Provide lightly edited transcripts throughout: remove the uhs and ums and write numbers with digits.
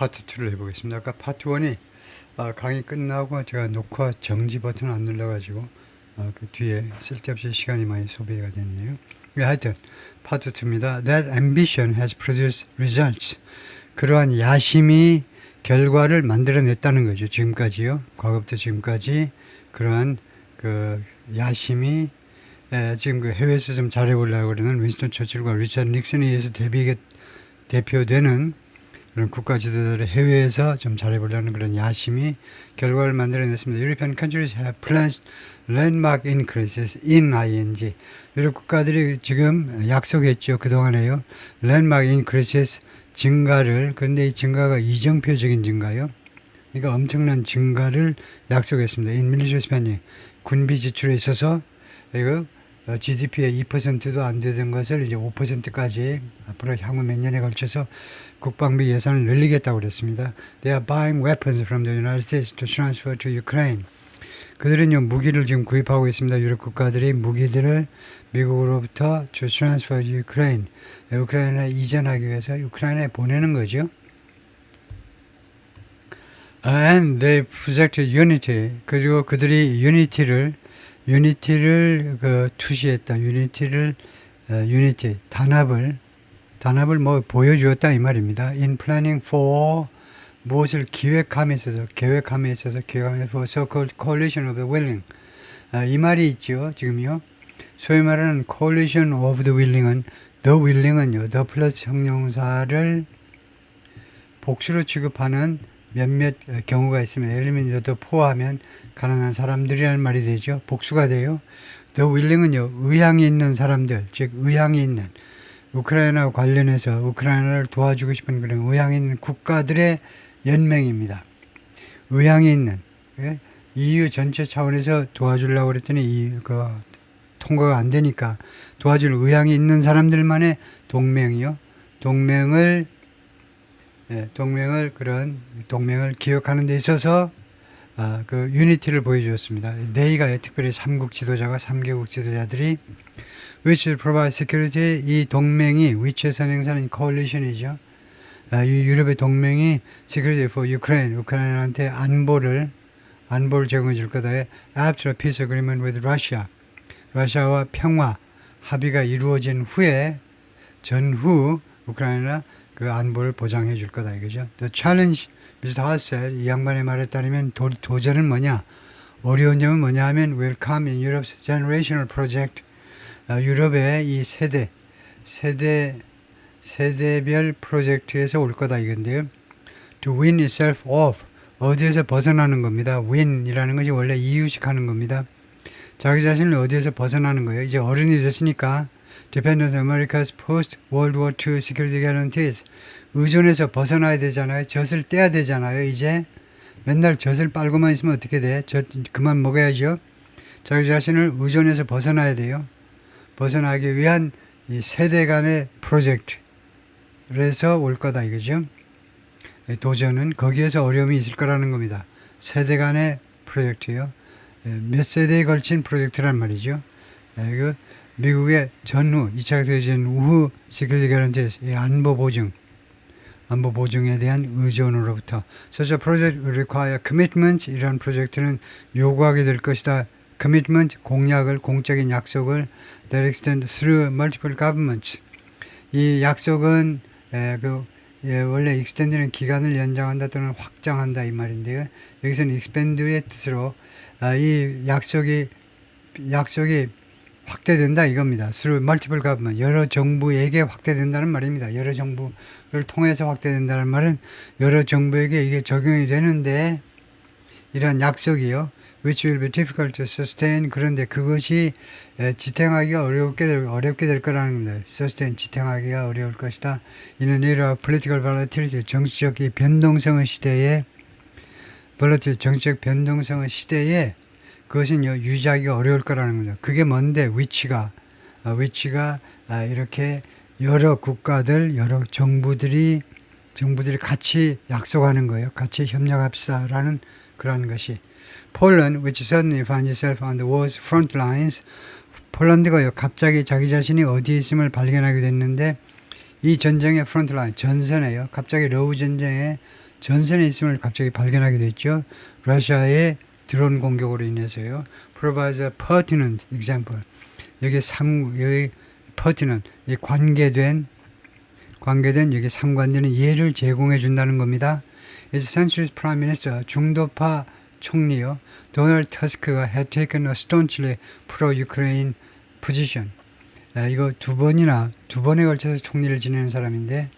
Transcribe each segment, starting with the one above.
파트 2를 해보겠습니다. 아까 파트 1이 강의 끝나고 제가 녹화 정지 버튼을 안 눌러가지고 그 뒤에 쓸데없이 시간이 많이 소비가 됐네요. 하여튼 파트 2입니다. That ambition has produced results. 그러한 야심이 결과를 만들어냈다는 거죠. 지금까지요. 과거부터 지금까지 그러한 그 야심이 지금 그 해외에서 좀 잘해보려고 그러는 윈스턴 처칠과 리처드 닉슨에 의해서 대표되는 그런 국가 지도자들의 해외에서 좀 잘해보려는 그런 야심이 결과를 만들어냈습니다. European countries have planned landmark increases in ing. 유럽 국가들이 지금 약속했죠. 그동안에요. landmark increases 증가를, 그런데 이 증가가 이정표적인 증가요. 그러니까 엄청난 증가를 약속했습니다. in military spending. 군비 지출에 있어서 이거 GDP의 2%도 안 되던 것을 이제 5%까지 앞으로 향후 몇 년에 걸쳐서 국방비 예산을 늘리겠다고 그랬습니다. They are buying weapons from the United States to transfer to Ukraine. 그들은요, 무기를 지금 구입하고 있습니다. 유럽 국가들이 무기들을 미국으로부터 to transfer to Ukraine. 우크라이나에 이전하기 위해서 우크라이나에 보내는 거죠. And they projected unity. 그리고 그들이 유니티를 투시했다. 단합을 뭐 보여주었다 이 말입니다. In planning for 무엇을 계획함에 있어서 for so-called coalition of the willing. 이 말이 있죠. 지금요. 소위 말하는 coalition of the willing은 the willing은요. the 플러스 형용사를 복수로 취급하는 몇몇 경우가 있으면 예를 들면 the poor하면 가난한 사람들이라는 말이 되죠. 복수가 돼요. the willing은요. 의향이 있는 사람들, 즉 의향이 있는 우크라이나와 관련해서 우크라이나를 도와주고 싶은 그런 의향이 있는 국가들의 연맹입니다. 의향이 있는 EU 전체 차원에서 도와주려고 그랬더니 통과가 안 되니까 도와줄 의향이 있는 사람들만의 동맹이요. 동맹을 기억하는 데 있어서 그 유니티를 보여주었습니다. 네이가 특별히 3개국 지도자들이 which will provide security, 이 동맹이 which에서 행사하는 coalition이죠. 이 유럽의 동맹이 security for Ukraine, 우크라이나한테 안보를 제공해 줄 거다. After a peace agreement with Russia, 러시아와 평화 합의가 이루어진 전후 우크라이나 그 안보를 보장해 줄 거다 이거죠. The challenge, Mr. Hart said, 이 양반의 말에 따르면 도전은 뭐냐? 어려운 점은 뭐냐 하면 will come in Europe's generational project. 유럽의 이 세대별 프로젝트에서 올 거다 이건데요. To win itself off. 어디에서 벗어나는 겁니다. win이라는 것이 원래 이유식 하는 겁니다. 자기 자신을 어디에서 벗어나는 거예요. 이제 어른이 됐으니까 Dependence on America's post-World War II security guarantees. 의존에서 벗어나야 되잖아요. 젖을 떼야 되잖아요. 이제 맨날 젖을 빨고만 있으면 어떻게 돼? 젖 그만 먹어야죠. 자기 자신을 의존에서 벗어나야 돼요. 벗어나기 위한 이 세대 간의 프로젝트에서 올 거다 이거죠. 도전은 거기에서 어려움이 있을 거라는 겁니다. 세대 간의 프로젝트요. 몇 세대에 걸친 프로젝트란 말이죠. 미국의 전후 2차 대전 후 시큐리티 개런티 안보 보증에 대한 의존으로부터 Such a project will require commitment. 이런 프로젝트는 요구하게 될 것이다. commitment, 공적인 약속을 that extend through multiple governments. 이 약속은 원래 extend는 기간을 연장한다 또는 확장한다 이 말인데요. 여기서는 expand의 뜻으로 이 약속이 확대된다 이겁니다. through multiple government. 여러 정부에게 확대된다는 말입니다. 여러 정부를 통해서 확대된다는 말은 여러 정부에게 이게 적용이 되는데 이런 약속이요. which will be difficult to sustain. 그런데 그것이 지탱하기가 어렵게 될 거라는 겁니다. sustain, 지탱하기가 어려울 것이다. 이는 era political volatility, 정치적 변동성의 시대에 그것은 유지하기가 어려울 거라는 거죠. 그게 뭔데? 위치가 이렇게 여러 국가들, 여러 정부들이 같이 약속하는 거예요. 같이 협력합시다라는 그런 것이. Poland, which suddenly finds itself on the war's front lines, 폴란드가요, 갑자기 자기 자신이 어디에 있음을 발견하게 됐는데 이 전쟁의 프론트라인, 전선에요. 갑자기 러우 전쟁의 전선에 있음을 갑자기 발견하게 됐죠. 러시아의 드론 공격으로 인해서요. provides a pertinent example. 여기 pertinent, 이 관계된 여기 상관되는 예를 제공해 준다는 겁니다. Its century's prime minister, 중도파 총리요. 도널드 터스크가 had taken a staunchly pro-Ukraine position. 이거 두 번에 걸쳐서 총리를 지내는 사람인데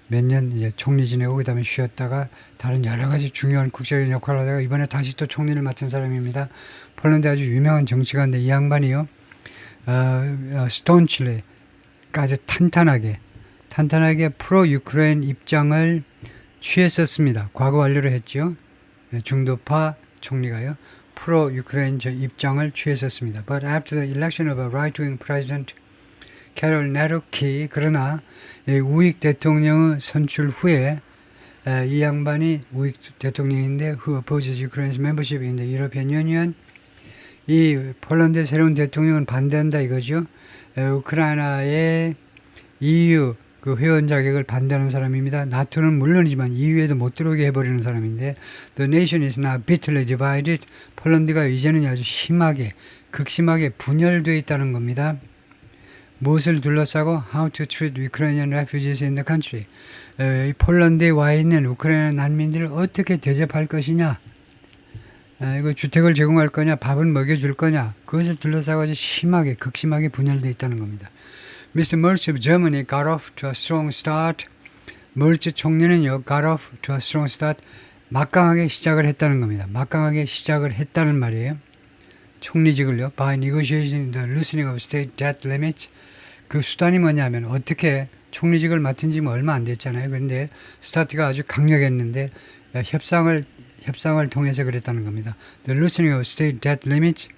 몇 년 이제 총리 지내고 그 다음에 쉬었다가 다른 여러 가지 중요한 국제적인 역할을 하다가 이번에 다시 또 총리를 맡은 사람입니다. 폴란드 아주 유명한 정치가인데 이 양반이요. staunchly, 아주 탄탄하게 프로-유크레인 입장을 취했었습니다. 과거 완료를 했죠. 중도파 총리가요. 프로-유크레인 입장을 취했었습니다. But after the election of a right-wing president, 캐롤 네루키, 그러나 우익 대통령의 선출 후에 이 양반이 우익 대통령인데 who opposes Ukraine's membership in the European Union, 이 폴란드의 새로운 대통령은 반대한다 이거죠. 우크라이나의 EU 그 회원 자격을 반대하는 사람입니다. 나토는 물론이지만 EU에도 못 들어오게 해버리는 사람인데 The nation is now bitterly divided. 폴란드가 이제는 아주 극심하게 분열되어 있다는 겁니다. 무엇을 둘러싸고 How to treat Ukrainian refugees in the country. 폴란드에 와 있는 우크라이나 난민들을 어떻게 대접할 것이냐. 이거 주택을 제공할 거냐, 밥을 먹여줄 거냐. 그것을 둘러싸고 아주 극심하게 분열되어 있다는 겁니다. Mr. Merz of Germany got off to a strong start. 머츠 총리는요, got off to a strong start. 막강하게 시작을 했다는 겁니다. 막강하게 시작을 했다는 말이에요. 총리직을요, by negotiating the loosening of state debt limits. 그 수단이 뭐냐면 어떻게 총리직을 맡은 지 얼마 안 됐잖아요. 그런데 스타트가 아주 강력했는데 협상을 통해서 그랬다는 겁니다. The loosening of state debt limits,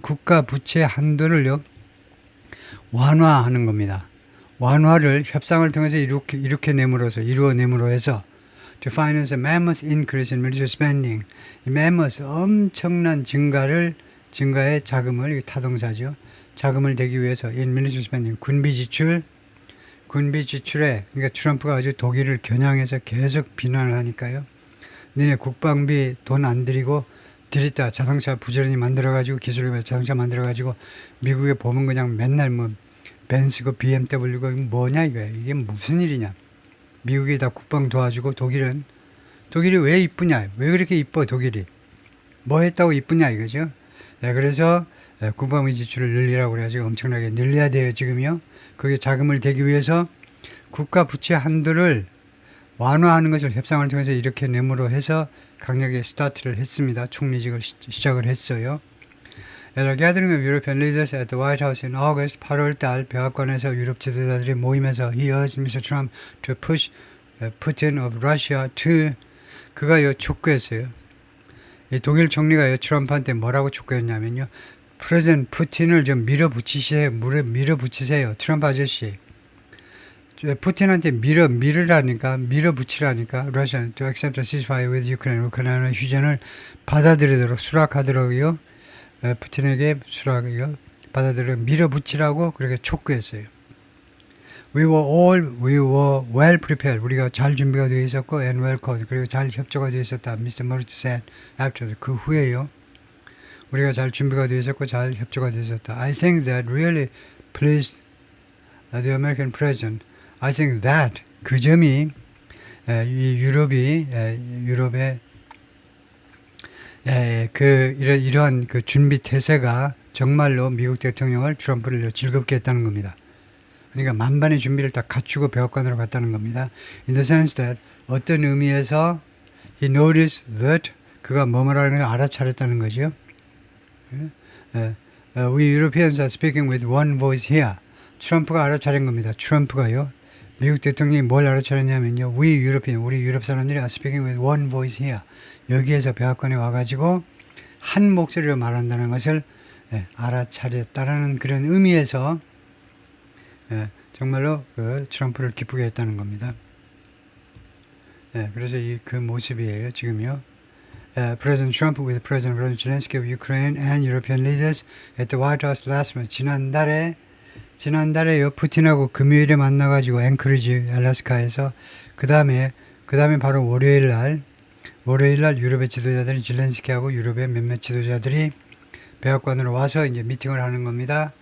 국가 부채 한도를요 완화하는 겁니다. 완화를 협상을 통해서 이루어냄으로 해서 to finance a mammoth increase in military spending. 이 mammoth 엄청난 증가의 자금을, 타동사죠. 자금을 대기 위해서 in military spending, 군비 지출에, 그러니까 트럼프가 아주 독일을 겨냥해서 계속 비난을 하니까요. 너네 국방비 돈 안 들였다 자동차 부지런히 만들어가지고 기술을 자동차 만들어가지고 미국에 보면 그냥 맨날 벤츠고 BMW고 뭐냐 이게 무슨 일이냐. 미국이 다 국방 도와주고 독일이 왜 이쁘냐, 왜 그렇게 이뻐 독일이, 뭐 했다고 이쁘냐 이거죠. 그래서 국방비 지출을 늘리라고 그래가지고 엄청나게 늘려야 돼요 지금요. 그게 자금을 대기 위해서 국가 부채 한도를 완화하는 것을 협상을 통해서 이렇게 내므로 해서 강력하게 스타트를 했습니다. 총리직을 시작을 했어요. At a gathering of European leaders at the White House in August, 8월 달 백악관에서 유럽 지도자들이 모임에서 he urged Mr. Trump to push Putin of Russia to, 그가 촉구했어요. 이 독일 총리가 트럼프한테 뭐라고 촉구했냐면요. 프레젠 푸틴을 좀 밀어붙이세요. 트럼프 아저씨. 푸틴한테 밀어붙이라니까 Russia to accept a ceasefire with Ukraine. 우크라이나 휴전을 받아들이도록 수락하도록요. 푸틴에게 받아들이도록 밀어붙이라고 그렇게 촉구했어요. We were well prepared. 우리가 잘 준비가 되어 있었고 and well called. 그리고 잘 협조가 되어 있었다. Mr. Merz said after. 그 후에요. 우리가 잘 준비가 되어 있었고 잘 협조가 되어 있었다. I think that really pleased the American president. I think that 그 점이 이 유럽의 이러한 그 준비 태세가 정말로 미국 대통령을 트럼프를 즐겁게 했다는 겁니다. 그러니까 만반의 준비를 다 갖추고 백악관으로 갔다는 겁니다. In the sense that 어떤 의미에서 he noticed that 그가 뭐라는 걸 알아차렸다는 거죠. We Europeans are speaking with one voice here. 트럼프가 알아차린 겁니다. 트럼프가요. 미국 대통령이 뭘 알아차렸냐면요. We European, 우리 유럽 사람들이 are speaking with one voice here. 여기에서 백악관에 와가지고 한 목소리로 말한다는 것을 알아차렸다라는 그런 의미에서 정말로 그 트럼프를 기쁘게 했다는 겁니다. 그래서 그 모습이에요. 지금요. President Trump with President Volodymyr Zelensky of Ukraine and European leaders at the White House last month. 지난달에요. 푸틴하고 금요일에 만나가지고 앵커리지 알래스카에서 그 다음에 바로 월요일 날 유럽의 지도자들이 질렌스키하고 유럽의 몇몇 지도자들이 백악관으로 와서 이제 미팅을 하는 겁니다.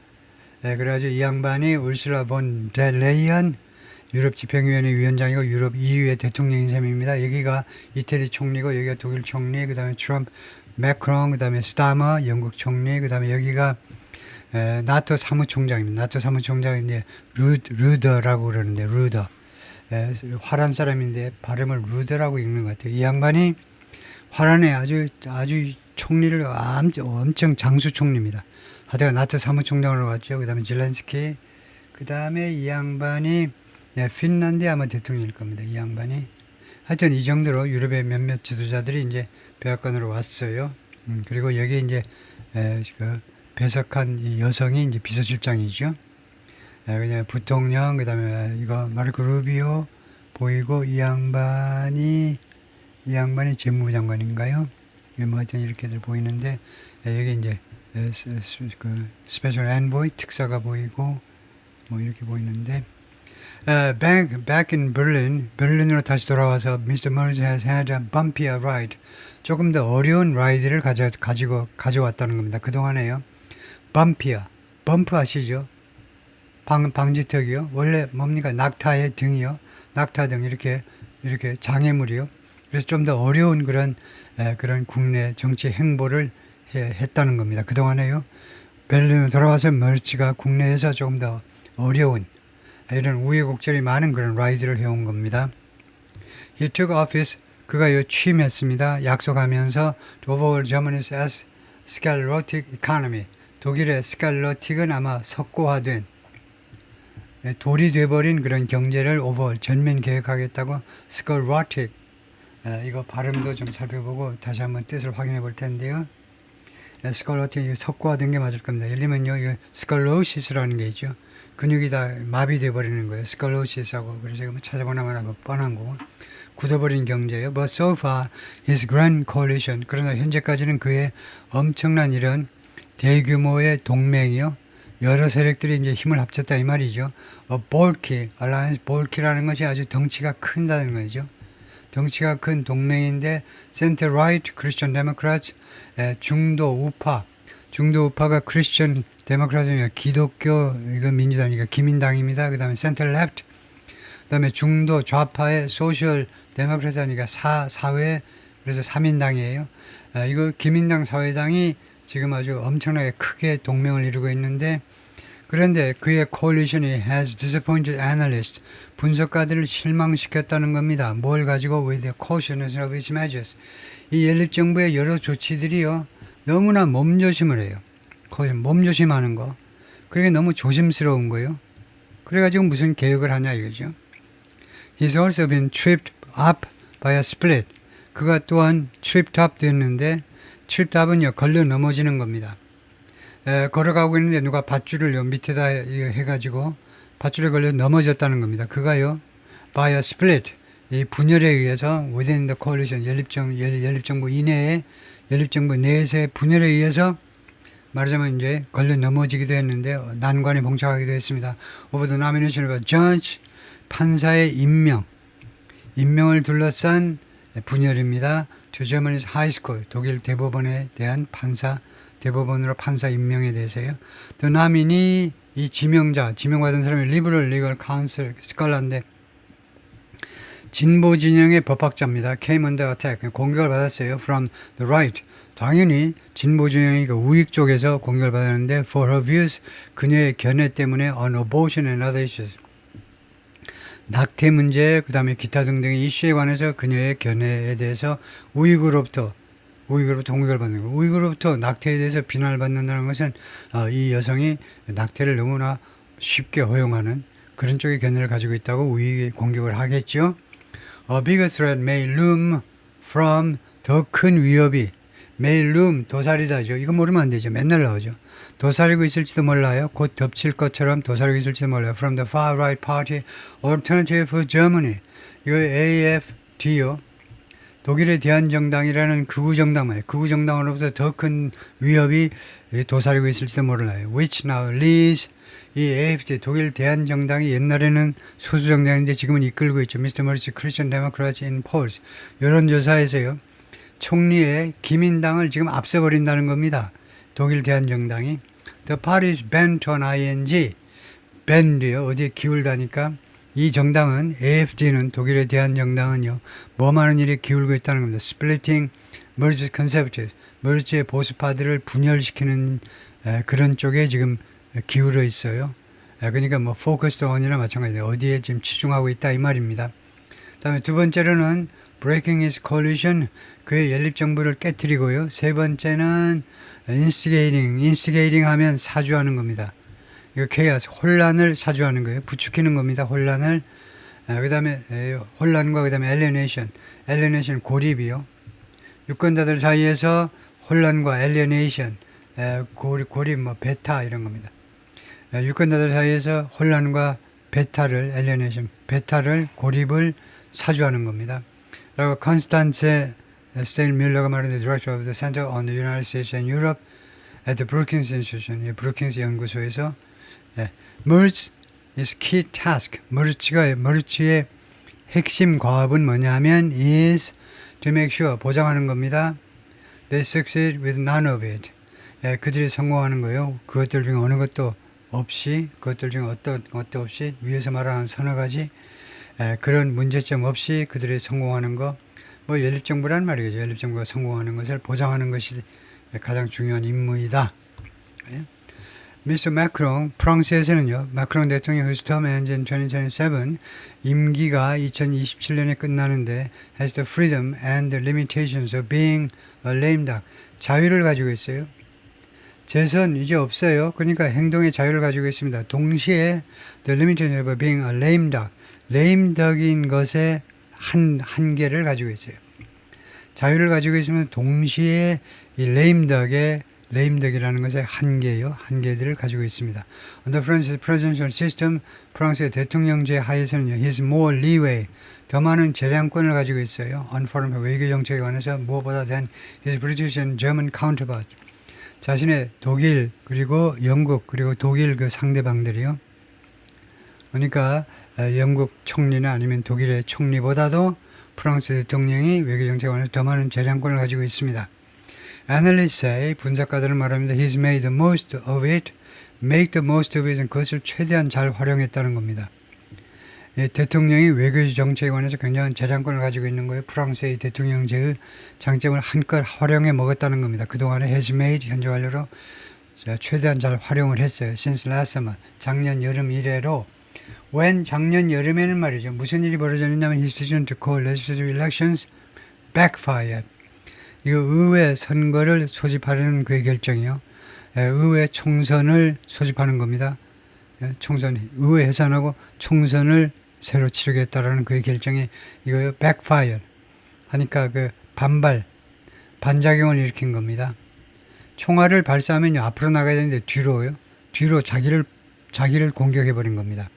그래가지고 이 양반이 울슈라 본 델 레이언 유럽 집행위원회 위원장이고 유럽 EU의 대통령인 셈입니다. 여기가 이태리 총리고 여기가 독일 총리, 그 다음에 트럼프, 매크롱, 그 다음에 스타머 영국 총리, 그 다음에 여기가 나토 사무총장입니다. 나토 사무총장이 이제 루더라고 그러는데 루더. 화란 사람인데 발음을 루더라고 읽는 것 같아요. 이 양반이 화란에 아주 총리를 엄청 장수 총리입니다. 하다가 나토 사무총장으로 갔죠. 그 다음에 질렌스키. 그 다음에 이 양반이 핀란드 아마 대통령일 겁니다. 이 양반이. 하여튼 이 정도로 유럽의 몇몇 지도자들이 이제 백악관으로 왔어요. 그리고 여기 이제 그 배석한 이 여성이 이제 비서실장이죠. 그냥 부통령, 그 다음에 이거 마르코 루비오 보이고 이 양반이 재무부 장관인가요? 뭐 하여튼 이렇게들 보이는데 여기 이제 그 스페셜 엔보이 특사가 보이고 뭐 이렇게 보이는데 back in Berlin, 베를린으로 다시 돌아와서 Mr. Merz has had a bumpier ride. 조금 더 어려운 라이드를 가져왔다는 겁니다. 그동안에요. bumpier, 범프 아시죠? 방지턱이요. 원래 뭡니까? 낙타의 등이요. 낙타등 이렇게 장애물이요. 그래서 좀 더 어려운 그런 국내 정치 행보를 했다는 겁니다. 그동안에요. 베를린으로 돌아와서 머츠가 국내에서 조금 더 어려운 이런 우여곡절이 많은 그런 라이드를 해온 겁니다. He took office. 그가 취임했습니다. 약속하면서 to overhaul Germany's sklerotic economy. 독일의 스칼로틱은 아마 석고화된 돌이 돼버린 그런 경제를 전면 개혁하겠다고 스칼로틱. 이거 발음도 좀 살펴보고 다시 한번 뜻을 확인해 볼 텐데요. 스칼로틱 석고화된 게 맞을 겁니다. 예를 들면요, 이거 스칼로시스라는 게 있죠. 근육이 다 마비돼 버리는 거예요. 스칼로시스하고. 그래서 이거 찾아보나마나 뻔한 거고. 굳어버린 경제예요. But so far, his grand coalition. 그러나 현재까지는 그의 엄청난 이런 대규모의 동맹이요. 여러 세력들이 이제 힘을 합쳤다 이 말이죠. 볼키, 알라이언스 볼키라는 것이 아주 덩치가 큰다는 거죠. 덩치가 큰 동맹인데 센터 라이트 크리스천 데모크라트 중도 우파가 크리스천 데모크라트니까 기독교 이거 민주당이니까 기민당입니다. 그다음에 센터 레프트 그다음에 중도 좌파의 소셜 데모크라트니까 사회 그래서 3인당이에요. 이거 기민당 사회당이 지금 아주 엄청나게 크게 동맹을 이루고 있는데 그런데 그의 coalition이 has disappointed analysts 분석가들을 실망시켰다는 겁니다. 뭘 가지고 with the cautiousness of its measures 이 연립정부의 여러 조치들이요 너무나 몸조심을 해요. 거의 몸조심하는 거 그게 너무 조심스러운 거예요. 그래가지고 무슨 개혁을 하냐 이거죠. He's also been tripped up by a split 그가 또한 tripped up 됐는데 tripped up은요 걸려 넘어지는 겁니다. 걸어가고 있는데 누가 밧줄을 밑에다 해가지고 밧줄에 걸려 넘어졌다는 겁니다. 그가요 by a split 이 분열에 의해서 within the coalition 연립정부 이내에 연립정부 내에서의 분열에 의해서 말하자면 이제 걸려 넘어지기도 했는데 난관에 봉착하기도 했습니다. Over the nomination of a judge 판사의 임명을 둘러싼 분열입니다. To Germany's High School 독일 대법원에 대한 대법원으로 판사 임명에 대해서요. The nominee 이 지명받은 사람이 Liberal Legal Counsel 스칼라인데 진보 진영의 법학자입니다. Came under attack 공격을 받았어요. From the right 당연히 진보 진영이니까 우익 쪽에서 공격을 받았는데 for her views 그녀의 견해 때문에 on abortion and other issues 낙태 문제 그 다음에 기타 등등의 이슈에 관해서 그녀의 견해에 대해서 우익으로부터 공격을 받는 거예요. 우익으로부터 낙태에 대해서 비난을 받는다는 것은 이 여성이 낙태를 너무나 쉽게 허용하는 그런 쪽의 견해를 가지고 있다고 우익이 공격을 하겠죠. A bigger threat may loom from 더 큰 위협이 may loom 도사리다죠. 이거 모르면 안 되죠. 맨날 나오죠. 도사리고 있을지도 몰라요. 곧 덮칠 것처럼 도사리고 있을지도 몰라요. From the far right party Alternative for Germany 이거 AFD요. 독일의 대한정당이라는 극우정당으로부터 더 큰 위협이 도사리고 있을지도 몰라요. Which now leads 이 AfD 독일 대한정당이 옛날에는 소수 정당인데 지금은 이끌고 있죠. 미스터 머리츠 크리스천 데모크라치 인 폴스 여론조사에서요. 총리의 기민당을 지금 앞서버린다는 겁니다. 독일 대한정당이. The party is bent on ing. bend요. 어디에 기울다니까 이 정당은 AfD는 독일의 대한정당은요. 뭐하는 일에 기울고 있다는 겁니다. Splitting Merz Conservatives. 머르츠의 보수파들을 분열시키는 그런 쪽에 지금 기울어 있어요. 그러니까 뭐 focused on이나 마찬가지예요. 어디에 지금 치중하고 있다 이 말입니다. 다음에 두 번째로는 breaking his coalition, 그의 연립정부를 깨뜨리고요. 세 번째는 instigating 하면 사주하는 겁니다. 이거 chaos, 혼란을 사주하는 거예요. 부추기는 겁니다. 혼란을. 그 다음에 혼란과 그 다음에 alienation 고립이요. 유권자들 사이에서 혼란과 alienation, 고립, 뭐 베타 이런 겁니다. 유권자들 사이에서 혼란과 alienation, 베타를 고립을 사주하는 겁니다. 그리고 컨스탄체 스테인밀러가 말하는 Director of the Center on the United States and Europe at the Brookings Institution, 브루킹스 연구소에서 Merz is key task. 머르츠의 핵심 과업은 뭐냐면 is to make sure, 보장하는 겁니다. They succeed with none of it. 그들이 성공하는 거예요. 그것들 중에 어느 것도 없이, 그것들 중에 어떤 것도 없이, 위에서 말하는 서너 가지 그런 문제점 없이 그들이 성공하는 거, 뭐 연립정부란 말이겠죠. 연립정부가 성공하는 것을 보장하는 것이 가장 중요한 임무이다. 미스터 마크롱, 프랑스에서는요, 마크롱 대통령 whose term ends in 2027, 임기가 2027년에 끝나는데 has the freedom and the limitations of being a lame duck. 자유를 가지고 있어요. 재선 이제 없어요. 그러니까 행동의 자유를 가지고 있습니다. 동시에 the limitations of being a lame duck, lame duck인 것의 한계를 가지고 있어요. 자유를 가지고 있으면 동시에 이 lame duck이라는 것의 한계들을 가지고 있습니다. Under France's presidential system, 프랑스의 대통령제 하에서는요, he's more leeway, 더 많은 재량권을 가지고 있어요. On foreign 외교 정책에 관해서 무엇보다 than his British and German counterpart. 자신의 독일 그리고 영국 그리고 독일 그 상대방들이요. 그러니까 영국 총리나 아니면 독일의 총리보다도 프랑스 대통령이 외교 정책에 관해서 더 많은 재량권을 가지고 있습니다. Analysts say, 분석가들은 말합니다. He's made the most of it. Make the most of it은 그것을 최대한 잘 활용했다는 겁니다. 대통령이 외교 정책에 관해서 굉장한 재량권을 가지고 있는 거예요. 프랑스의 대통령제의 장점을 한껏 활용해 먹었다는 겁니다. 그동안에 has made 현재 완료로 최대한 잘 활용을 했어요. Since last summer, 작년 여름 이래로. when 작년 여름에는 말이죠. 무슨 일이 벌어졌냐면 his decision to call legislative elections backfired. 이거 의회 선거를 소집하려는 그의 결정이요. 의회 총선을 소집하는 겁니다. 의회 해산하고 총선을 새로 치르겠다라는 그의 결정이 이거요. backfire 하니까 그 반작용을 일으킨 겁니다. 총알을 발사하면요. 앞으로 나가야 되는데 뒤로 자기를 공격해버린 겁니다.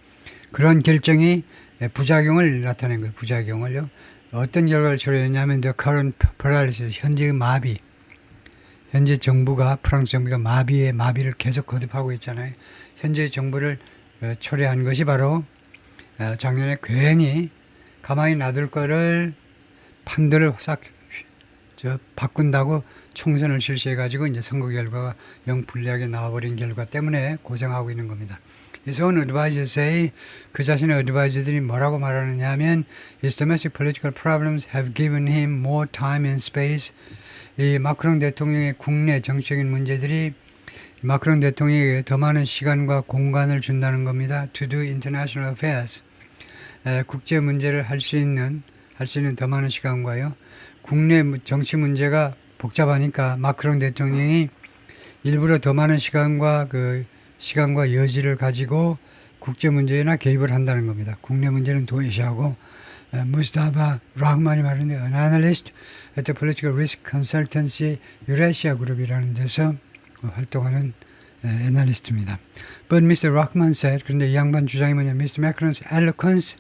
그런 결정이 부작용을 나타낸 거예요. 부작용을요. 어떤 결과를 초래했냐면 the current paralysis, 현재의 마비. 현재 정부가 프랑스 정부가 마비를 계속 거듭하고 있잖아요. 현재 정부를 초래한 것이 바로 작년에 괜히 가만히 놔둘 거를 판도를 싹 바꾼다고 총선을 실시해가지고 이제 선거 결과가 영 불리하게 나와버린 결과 때문에 고생하고 있는 겁니다. His own advisors say, 그 자신의 어드바이저들이 뭐라고 말하느냐 하면 His domestic political problems have given him more time and space. 이 마크롱 대통령의 국내 정치적인 문제들이 마크롱 대통령에게 더 많은 시간과 공간을 준다는 겁니다. To do international affairs. 국제 문제를 할 수 있는 더 많은 시간과요. 국내 정치 문제가 복잡하니까 마크롱 대통령이 일부러 더 많은 시간과 여지를 가지고 국제 문제나 개입을 한다는 겁니다. 국내 문제는 도외시하고 무스타바 라흐만이 말하는데 an analyst at the political risk consultancy 유라시아 그룹이라는 데서 활동하는 애널리스트입니다. But Mr. Rahman said, 그런데 이 양반 주장이 뭐냐면 Mr. Macron's eloquence,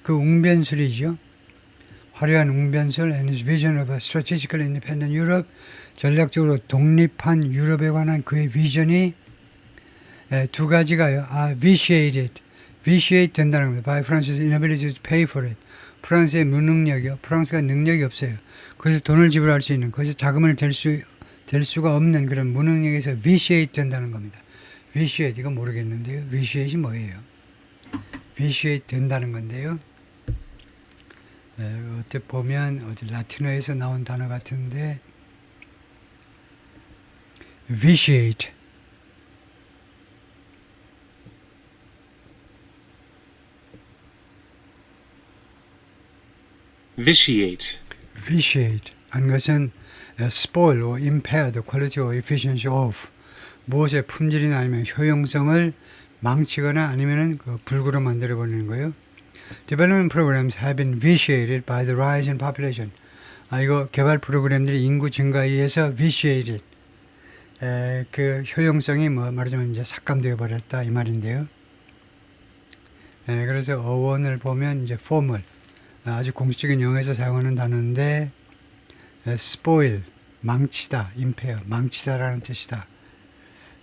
그 웅변술이죠. 화려한 웅변술 and his vision of a strategically independent Europe, 전략적으로 독립한 유럽에 관한 그의 비전이 두 가지가요. vitiated, vitiate 된다는 겁니다. By France's inability to pay for it. 프랑스의 무능력이요. 프랑스가 능력이 없어요. 그래서 돈을 지불할 수 있는, 그래서 자금을 될 수가 없는 그런 무능력에서 vitiate 된다는 겁니다. vitiate, 이건 모르겠는데요. vitiate이 뭐예요? vitiate 된다는 건데요. 어떻게 보면 어디 라틴어에서 나온 단어 같은데 vitiate, vitiate, vitiate 한 것은 spoil or impair the quality or efficiency of 무엇의 품질이나 아니면 효용성을 망치거나 아니면은 불구로 만들어 버리는 거예요. Development programs have been vitiated by the rise in population. 이거 개발 프로그램들이 인구 증가에 의해서 vitiated. 그 효용성이 말하자면 이제 삭감되어 버렸다 이 말인데요. 그래서 어원을 보면 이제 formal, 아주 공식적인 용어에서 사용하는 단어인데 spoil, 망치다, impair, 망치다라는 뜻이다.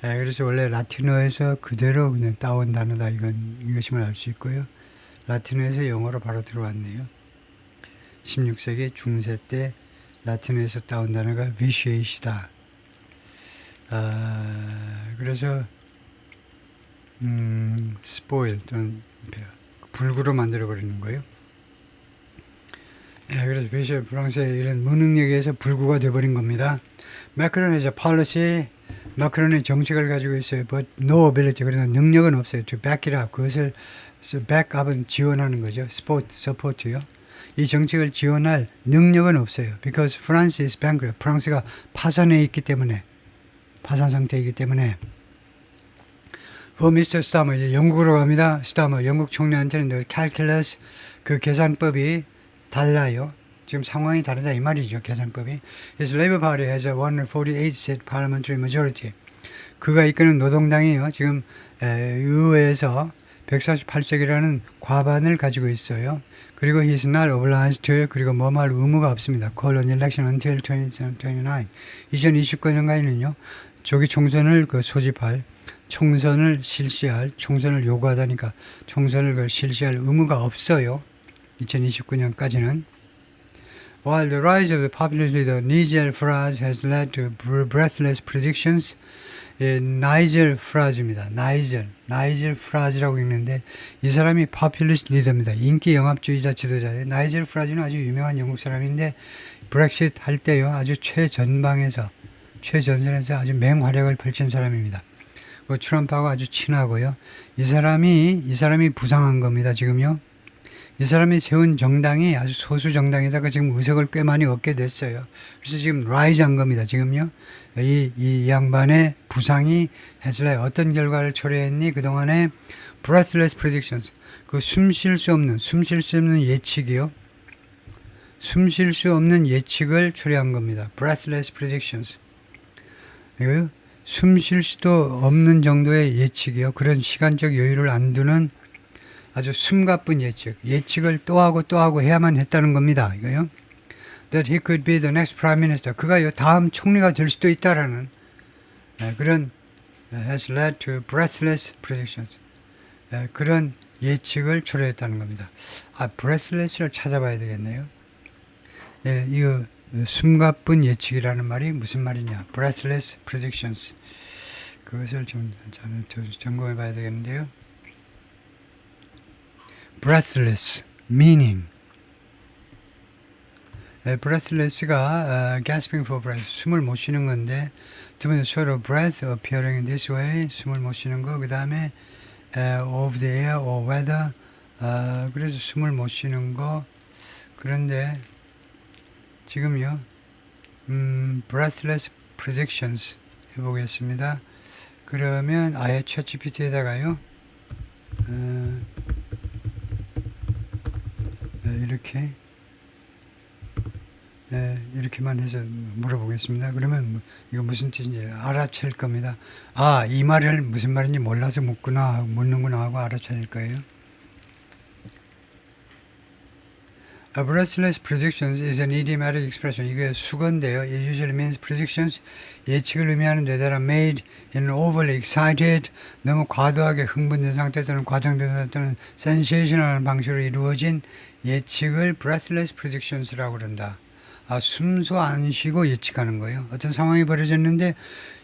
그래서 원래 라틴어에서 그대로 그냥 따온 단어다 이것임을 알 수 있고요. 라틴어에서 영어로 바로 들어왔네요. 16세기 중세 때 라틴어에서 따온 단어가 vitiate이다. 그래서 spoil 또는 불구로 만들어 버리는 거예요. 그래서 vitiate, 프랑스의 이런 무능력에 의해서 불구가 되어버린 겁니다. 마크론의 policy, 마크론의 정책을 가지고 있어요. But no ability, 그러나 능력은 없어요. To back it up, 그것을 back up은 지원하는 거죠. support요. 이 정책을 지원할 능력은 없어요. Because France is bankrupt. 프랑스가 파산해 있기 때문에, 파산 상태이기 때문에. For Mr. Starmer, 이제 영국으로 갑니다. Starmer, 영국 총리한테는 calculus, 그 계산법이 달라요. 지금 상황이 다르다 이 말이죠. 계산법이. His Labour Party has a 148 seat parliamentary majority. 그가 이끄는 노동당이요. 지금 의회에서 148석이라는 과반을 가지고 있어요. 그리고 he's not obliged to, 그리고 뭐할 의무가 없습니다. Call an election until 2029. 2029년까지는요. 조기 총선을 소집할, 총선을 실시할, 총선을 요구하다니까 총선을 실시할 의무가 없어요. 2029년까지는. While the rise of the populist leader Nigel Farage has led to breathless predictions, 나이젤 프라즈입니다. 나이젤 프라즈라고 읽는데 이 사람이 populist 리더입니다. 인기 영합주의자 지도자예요. 나이젤 프라즈는 아주 유명한 영국 사람인데 브렉시트 할 때요 아주 최전선에서 아주 맹활약을 펼친 사람입니다. 트럼프하고 아주 친하고요. 이 사람이 부상한 겁니다. 지금요. 이 사람이 세운 정당이 아주 소수 정당에다가 지금 의석을 꽤 많이 얻게 됐어요. 그래서 지금 라이즈 한 겁니다. 지금요. 이 양반의 부상이 해슬라에 어떤 결과를 초래했니? 그동안에 breathless predictions, 그 숨 쉴 수 없는 예측이요. 숨 쉴 수 없는 예측을 초래한 겁니다. breathless predictions. 숨 쉴 수도 없는 정도의 예측이요. 그런 시간적 여유를 안 두는 아주 숨가쁜 예측을 또 하고 해야만 했다는 겁니다. 이거요. That he could be the next prime minister. 그가 다음 총리가 될 수도 있다라는 그런 has led to breathless predictions. 그런 예측을 초래했다는 겁니다. breathless를 찾아봐야 되겠네요. 이 숨가쁜 예측이라는 말이 무슨 말이냐? breathless predictions. 그것을 좀 점검해 봐야 되겠는데요. breathless, meaning. breathless가 gasping for breath, 숨을 못 쉬는 건데, 두 번째 short of breath, appearing in this way, 숨을 못 쉬는 거. 그 다음에 of the air or weather, 그래서 숨을 못 쉬는 거. 그런데 지금요, breathless predictions 해보겠습니다. 그러면 아예 챗GPT에다가요, 이렇게만 해서 물어보겠습니다. 그러면 이거 무슨 뜻인지 알아챌 겁니다. 이 말을 무슨 말인지 몰라서 묻는구나 하고 알아차릴 거예요. breathless predictions is an idiomatic expression. 이게 수건인데요. It usually means predictions, 예측을 의미하는 데다가 made in overly excited, 너무 과도하게 흥분된 상태 또는 과장된 상태 또는 sensational한 방식으로 이루어진 예측을 breathless predictions라고 그런다. 숨도 안 쉬고 예측하는 거예요. 어떤 상황이 벌어졌는데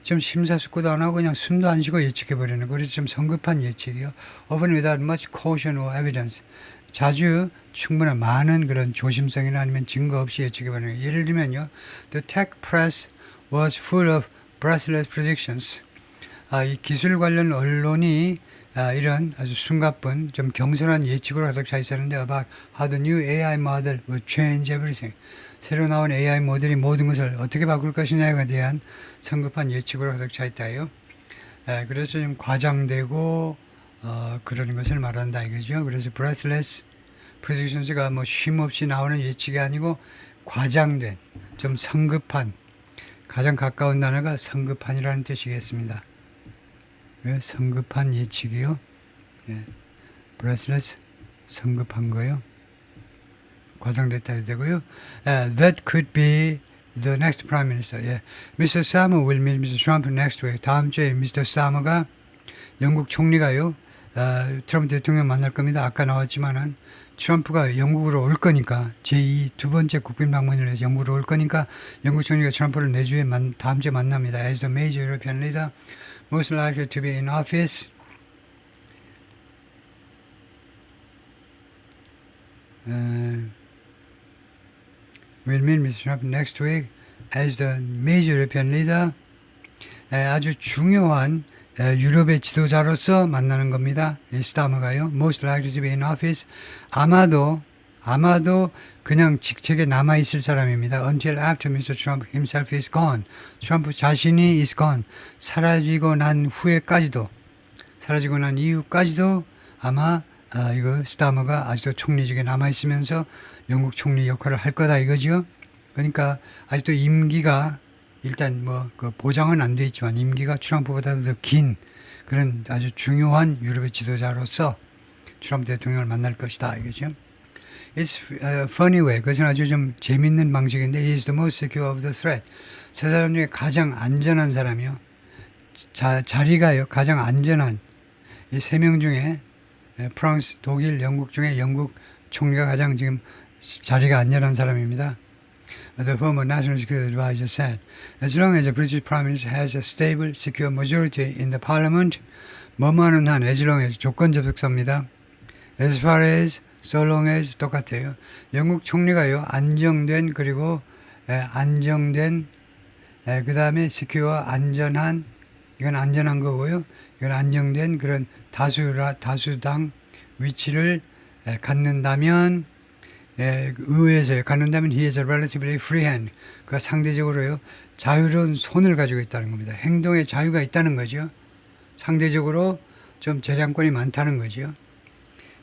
좀 심사숙고도 안 하고 그냥 숨도 안 쉬고 예측해버리는 거예요. 그래서 좀 성급한 예측이요. Often without much caution or evidence. 자주 충분한 많은 그런 조심성이나 아니면 증거 없이 예측해버리는 거예요. 예를 들면요. The tech press was full of breathless predictions. 이 기술 관련 언론이 이런 아주 숨가쁜 좀 경솔한 예측으로 가득 차 있었는데 about how the new AI model will change everything. 새로 나온 AI 모델이 모든 것을 어떻게 바꿀 것이냐에 대한 성급한 예측으로 가득 차 있다요. 그래서 좀 과장되고 그런 것을 말한다 이거죠. 그래서 breathless predictions가 뭐 쉼 없이 나오는 예측이 아니고 과장된, 좀 성급한, 가장 가까운 단어가 성급한이라는 뜻이겠습니다. 성급한 예측이요. breathless 성급한 거요. 과장됐다 되고요. That could be the next prime minister. Mr. Starmer will meet Mr. Trump next week. 다음 주에 Mr. Starmer가 영국 총리가요. 트럼프 대통령 만날 겁니다. 아까 나왔지만은 트럼프가 영국으로 올 거니까 제2 두 번째 국빈 방문을 해서 영국으로 올 거니까 영국 총리가 트럼프를 내주에 다음 주에 만납니다. As the major European leader, most likely to be in office. Will meet Mr. Trump next week as the major European leader. 아주 중요한 유럽의 지도자로서 만나는 겁니다. 스타머가요. Most likely to be in office. 아마도 그냥 직책에 남아있을 사람입니다. Until after Mr. Trump himself is gone. 트럼프 자신이 is gone. 사라지고 난 후에까지도, 사라지고 난 이후까지도 아마 이거 스타머가 아직도 총리직에 남아있으면서 영국 총리 역할을 할 거다 이거죠. 그러니까 아직도 임기가 일단 그 보장은 안 돼 있지만 임기가 트럼프보다도 더 긴 그런 아주 중요한 유럽의 지도자로서 트럼프 대통령을 만날 것이다 이거죠. It's a funny way. 그것은 아주 좀 재밌는 방식인데 he is the most secure of the threat. 저 사람 중에 가장 안전한 사람이요. 자리가요. 가장 안전한 이 세 명 중에 프랑스, 독일, 영국 중에 영국 총리가 가장 지금 자리가 안전한 사람입니다. The former National Security Advisor said, as long as the British Prime Minister has a stable, secure majority in the Parliament, 뭐뭐하는 한, as long as 조건 접속사입니다. As far as, so long as 똑같아요. 영국 총리가요, 안정된, 그리고 안정된, 그 다음에 secure, 안전한, 이건 안전한 거고요. 이건 안정된 그런 다수당 위치를 갖는다면, 의회에서 갖는다면 he has a relatively free hand. 그가 상대적으로요 자유로운 손을 가지고 있다는 겁니다. 행동의 자유가 있다는 거죠. 상대적으로 좀 재량권이 많다는 거죠.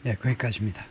거기까지입니다.